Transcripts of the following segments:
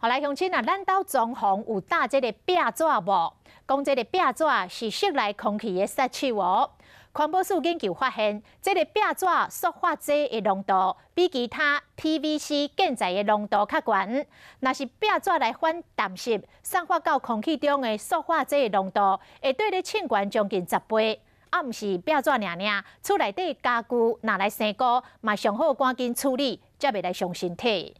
后来乡亲啊，咱兜装潢有搭这个壁纸无？讲这个壁纸是室内空气的杀手哦。环保署研究发现，这个壁纸塑化剂的浓度比其他 PVC 建材的浓度较悬。若是壁纸来反淡湿，散发到空气中的塑化剂的浓度会对你称悬将近10倍。啊，毋是壁纸尔，厝内底家具拿来生菇，嘛上好赶紧处理，才袂来伤身体。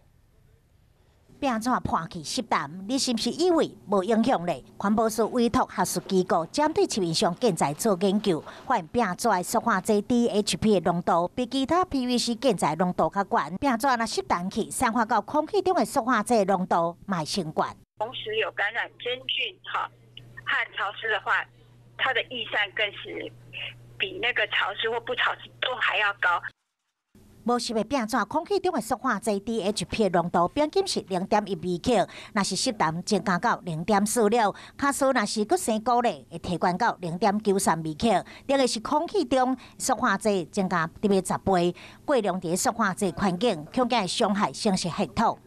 壁纸破去湿淡，你是毋是以为无影响咧？环保署委托学术机构针对市面上建材做研究，发现壁纸的塑化剂 DHP 的浓度比其他 PVC 建材浓度较悬。壁纸若湿淡去，散发到空气中的塑化剂浓度嘛会升悬。同时有感染真菌和潮湿的话，它的易散更是比那个潮湿或不潮湿都还要高。无湿的壁纸，空气中的塑化剂 DHP 浓度平均是0.1微克，若是湿淡增加到0.46，卡数若是佫生菇咧，会提悬到0.93微克。另个是空气中塑化剂增加得要10倍，过量伫塑化剂环境，恐惊会伤害生殖系统，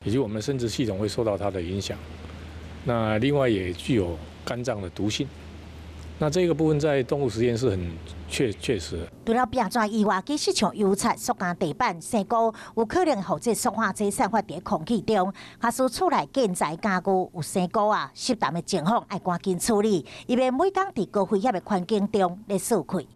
以及我们的生殖系统会受到它的影响。那另外也具有肝脏的毒性。那这个部分在动物实验是很确实的。除了壁纸以外，其实像油漆、塑胶地板、生菇，有可能互这塑化剂散发伫空气中。假使厝内建材家具有生菇湿淡的情况，要赶紧处理，以免每天伫高危险的环境中咧死去。